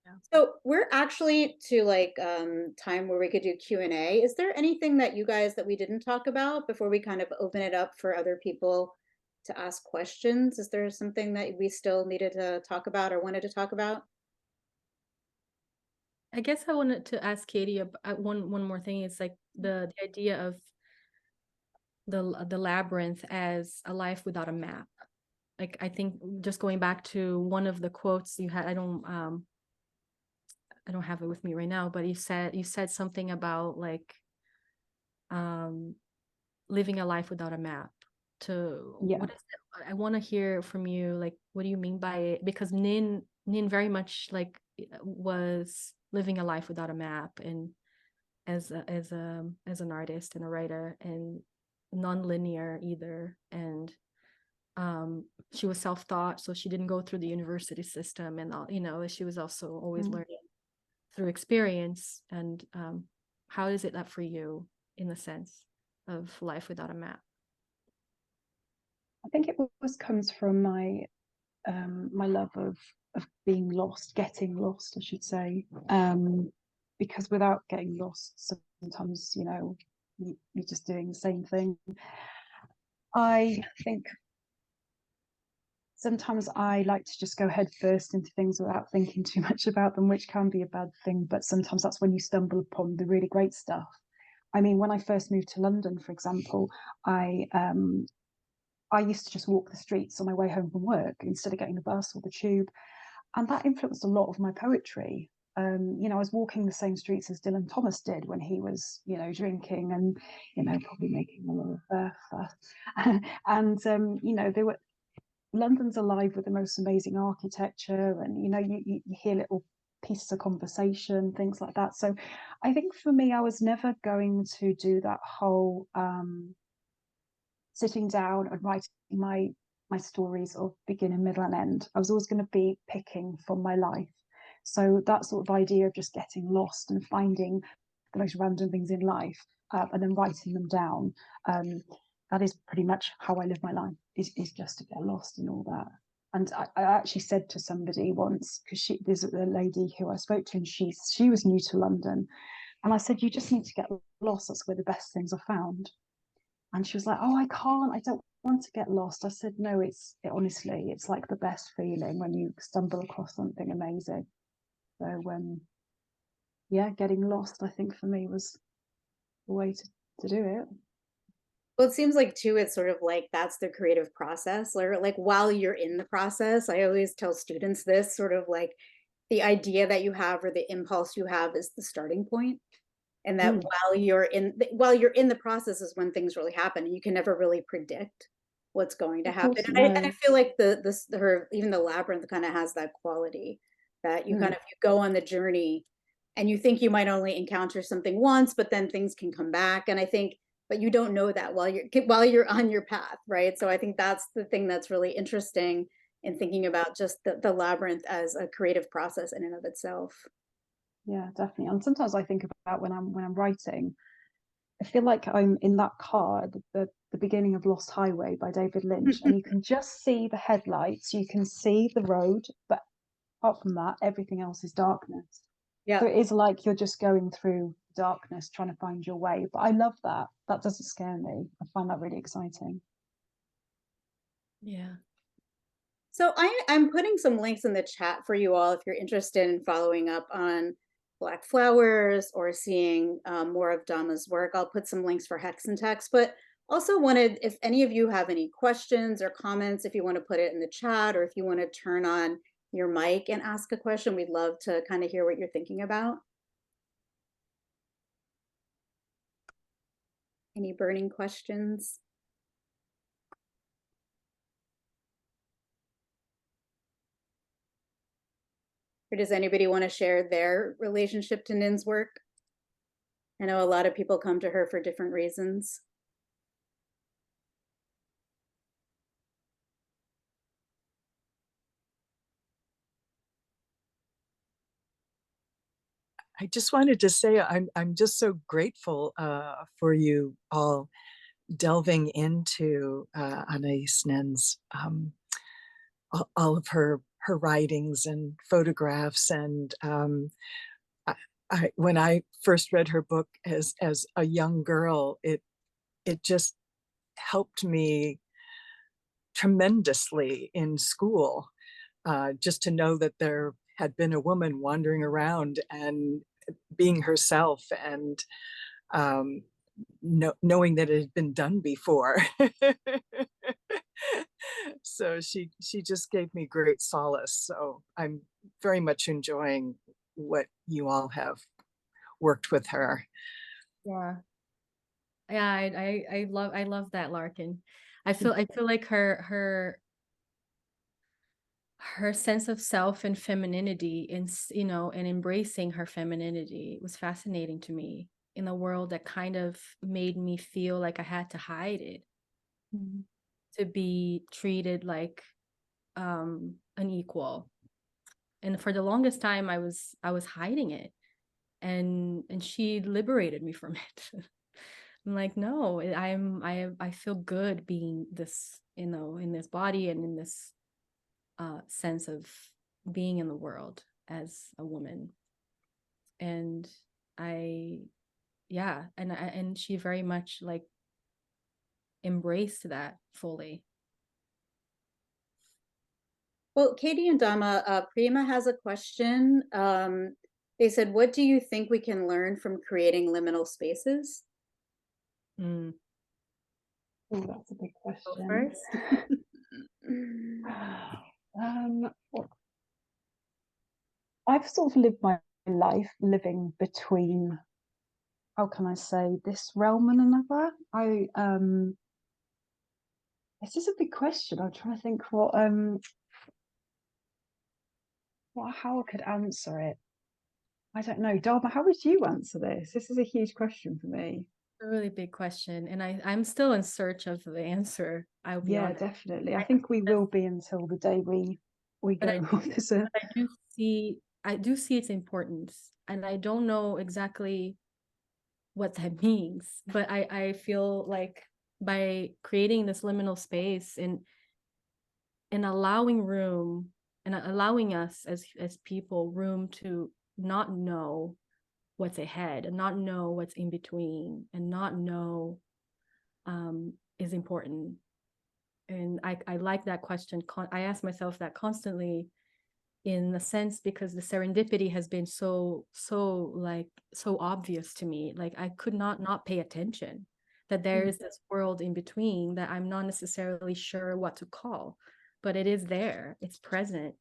Yeah. So we're actually to like time where we could do Q&A. Is there anything that you guys that we didn't talk about before we kind of open it up for other people to ask questions? Is there something that we still needed to talk about or wanted to talk about? I guess I wanted to ask Katie one more thing. It's like the idea of the labyrinth as a life without a map. Like, I think just going back to one of the quotes you had, I don't have it with me right now, but you said something about like living a life without a map. What is it? I want to hear from you, like, what do you mean by it? Because Nin very much like was living a life without a map, and as an artist and a writer, and non-linear either. And she was self-taught, so she didn't go through the university system, and all, you know, she was also always learning through experience. And how is it that for you, in the sense of life without a map? I think it always comes from my my love of being lost, getting lost, I should say. Because without getting lost, sometimes, you know, you're just doing the same thing. I think sometimes I like to just go head first into things without thinking too much about them, which can be a bad thing, but sometimes that's when you stumble upon the really great stuff. I mean, when I first moved to London, for example, I used to just walk the streets on my way home from work instead of getting the bus or the tube. And that influenced a lot of my poetry. You know, I was walking the same streets as Dylan Thomas did when he was, you know, drinking and, you know, probably making a lot of fuss. And, you know, London's alive with the most amazing architecture, and, you know, you hear little pieces of conversation, things like that. So I think for me, I was never going to do that whole sitting down and writing my stories of beginning, middle, and end. I was always going to be picking from my life. So that sort of idea of just getting lost and finding the most random things in life and then writing them down. That is pretty much how I live my life, is just to get lost in all that. And I actually said to somebody once, because there's a lady who I spoke to, and she was new to London, and I said, you just need to get lost, that's where the best things are found. And she was like, oh, I don't want to get lost. I said, no, honestly, it's like the best feeling when you stumble across something amazing. So yeah, getting lost, I think, for me was the way to do it. Well, it seems like too, it's sort of like that's the creative process, or like while you're in the process, I always tell students this sort of like the idea that you have or the impulse you have is the starting point. And that while you're in the process is when things really happen, and you can never really predict what's going to happen. And I feel like even the Labyrinth kind of has that quality that you kind of, you go on the journey and you think you might only encounter something once, but then things can come back. And I think, but you don't know that while you're on your path, right? So I think that's the thing that's really interesting in thinking about just the Labyrinth as a creative process in and of itself. Yeah, definitely. And sometimes I think about when I'm writing, I feel like I'm in that car, the beginning of Lost Highway by David Lynch, and you can just see the headlights, you can see the road, but apart from that, everything else is darkness. Yeah. So it is like you're just going through darkness trying to find your way. But I love that. That doesn't scare me. I find that really exciting. Yeah. So I'm putting some links in the chat for you all if you're interested in following up on Black Flowers or seeing more of Dama's work. I'll put some links for Hexentexte, but also wanted, if any of you have any questions or comments, if you want to put it in the chat, or if you want to turn on your mic and ask a question, we'd love to kind of hear what you're thinking about. Any burning questions? Or does anybody want to share their relationship to Nin's work? I know a lot of people come to her for different reasons. I just wanted to say I'm just so grateful for you all delving into Anaïs Nin's all of her writings and photographs. And when I first read her book as a young girl, it just helped me tremendously in school, just to know that there had been a woman wandering around and being herself, and knowing that it had been done before. So she just gave me great solace. So I'm very much enjoying what you all have worked with her. Yeah. Yeah, I love that, Larkin. I feel like her sense of self and femininity, and and embracing her femininity was fascinating to me in a world that kind of made me feel like I had to hide it, to be treated like an equal. And for the longest time I was hiding it, and she liberated me from it. I'm like, no, I feel good being this, in this body and in this sense of being in the world as a woman. And and she very much like embraced that fully. Well, Katie and Dama, Prima has a question. They said, what do you think we can learn from creating liminal spaces? Oh, that's a big question. Go first. I've sort of lived my life living between, how can I say, this realm and another. This is a big question. I'm trying to think how I could answer it. I don't know. Dharma, how would you answer this? This is a huge question for me. A really big question, and I'm still in search of the answer. I'll be honest. Definitely. I think we will be until the day we go off this earth. I do see its importance, and I don't know exactly what that means. But I feel like by creating this liminal space and allowing room and allowing us as people room to not know what's ahead and not know what's in between and not know is important. And I like that question. I ask myself that constantly, in a sense, because the serendipity has been so obvious to me. Like I could not pay attention that there is this world in between that I'm not necessarily sure what to call, but it is there, it's present.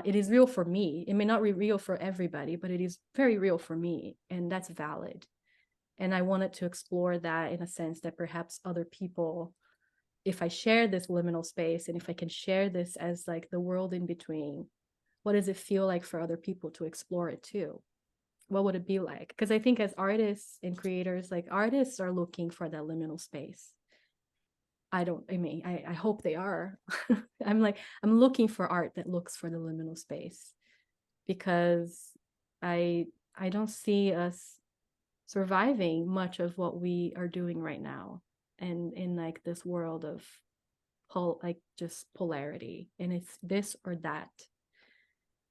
It is real for me. It may not be real for everybody, but it is very real for me, and that's valid. And I wanted to explore that in a sense that perhaps other people, if I share this liminal space and if I can share this as like the world in between, what does it feel like for other people to explore it too? What would it be like? Because I think as artists and creators, like artists are looking for that liminal space. I hope they are. I'm looking for art that looks for the liminal space, because I don't see us surviving much of what we are doing right now, and in like this world of just polarity, and it's this or that.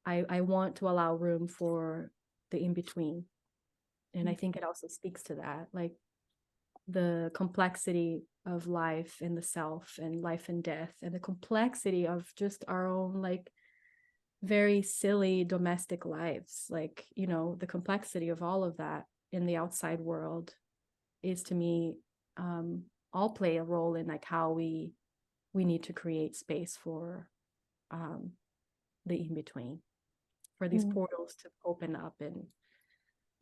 I want to allow room for the in-between. And I think it also speaks to that, like the complexity of life and the self and life and death, and the complexity of just our own like very silly domestic lives. Like, you know, the complexity of all of that in the outside world is, to me, all play a role in like how we need to create space for the in-between, for these portals to open up. And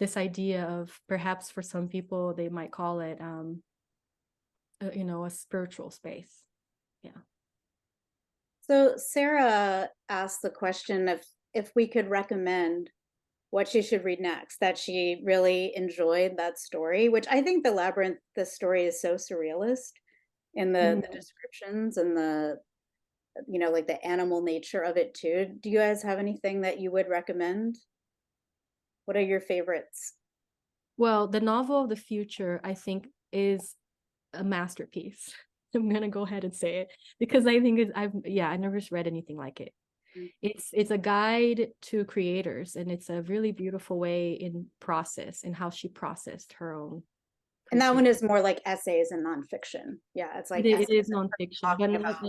this idea of, perhaps for some people they might call it a spiritual space. Yeah. So Sarah asked the question if we could recommend what she should read next, that she really enjoyed that story, which I think the Labyrinth, the story is so surrealist in the descriptions and the, you know, like the animal nature of it too. Do you guys have anything that you would recommend? What are your favorites? Well, the novel of the future, I think, is a masterpiece. I'm gonna go ahead and say it, because I think I never read anything like it. It's a guide to creators, and it's a really beautiful way in process and how she processed her own. And that one is more like essays and nonfiction. Yeah, it's like it is nonfiction, but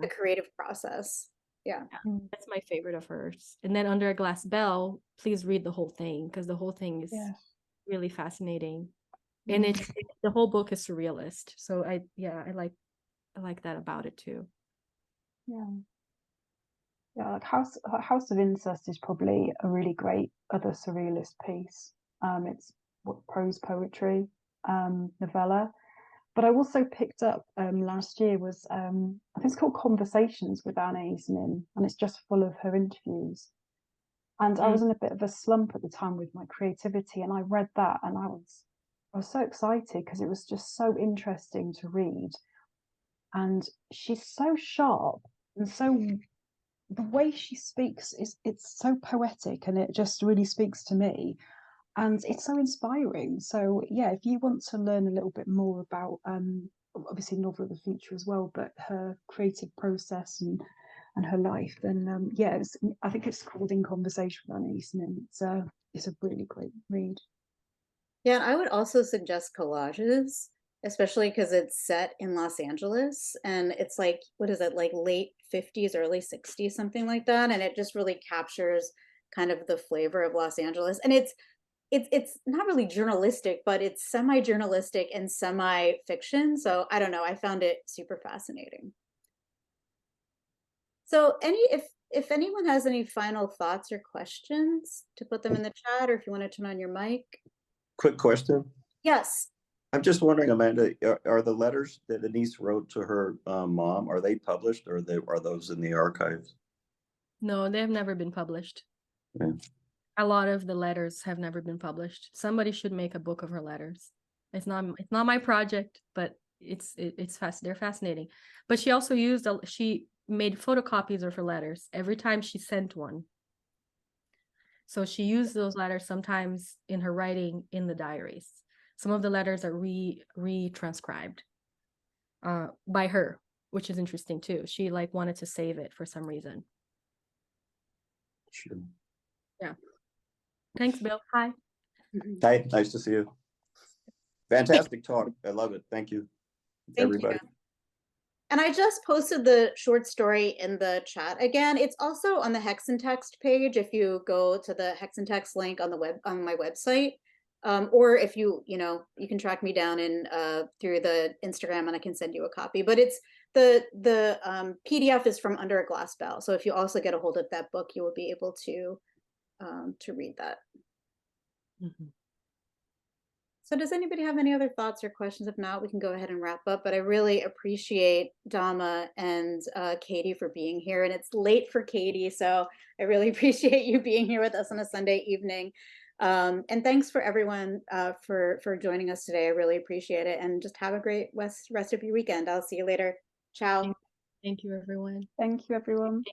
the creative process. Yeah. That's my favorite of hers. And then Under a Glass Bell, please read the whole thing, because the whole thing is really fascinating. And the whole book is surrealist. So I like that about it too. Like House of Incest is probably a really great other surrealist piece. It's prose poetry, novella. But I also picked up last year was I think it's called Conversations with Anaïs Nin, and it's just full of her interviews. And I was in a bit of a slump at the time with my creativity, and I read that, and I was so excited because it was just so interesting to read. And she's so sharp, and so the way she speaks it's so poetic, and it just really speaks to me, and it's so inspiring. So yeah, if you want to learn a little bit more about obviously novel of the future as well, but her creative process and her life, then I think it's called In Conversation with Anaïs, and it's a really great read. Yeah, I would also suggest collages, especially because it's set in Los Angeles, and it's like, what is it, like late 50s, early 60s, something like that. And it just really captures kind of the flavor of Los Angeles. And it's not really journalistic, but it's semi-journalistic and semi-fiction. So I don't know, I found it super fascinating. So if anyone has any final thoughts or questions, to put them in the chat, or if you want to turn on your mic. Quick question. Yes. I'm just wondering, Amanda, are the letters that Anaïs wrote to her mom, are they published, or are those in the archives? No, they have never been published. Yeah. A lot of the letters have never been published. Somebody should make a book of her letters. It's not my project, but they're fascinating. But she also she made photocopies of her letters every time she sent one. So she used those letters sometimes in her writing in the diaries. some of the letters are re-transcribed by her, which is interesting too. She like wanted to save it for some reason. Sure. Yeah. Thanks, Bill. Hi. Hey, nice to see you. Fantastic talk. I love it. Thank you, Thank everybody. you. And I just posted the short story in the chat again. It's also on the Hexentexte page if you go to the Hexentexte link on the web on my website. Or if you can track me down in through the Instagram and I can send you a copy. But it's the PDF is from Under a Glass Bell. So if you also get a hold of that book, you will be able to read that. Mm-hmm. So does anybody have any other thoughts or questions? If not, we can go ahead and wrap up. But I really appreciate Dama and Katie for being here. And it's late for Katie, so I really appreciate you being here with us on a Sunday evening. And thanks for everyone for joining us today. I really appreciate it. And just have a great rest of your weekend. I'll see you later. Ciao. Thank you, everyone. Thank you, everyone.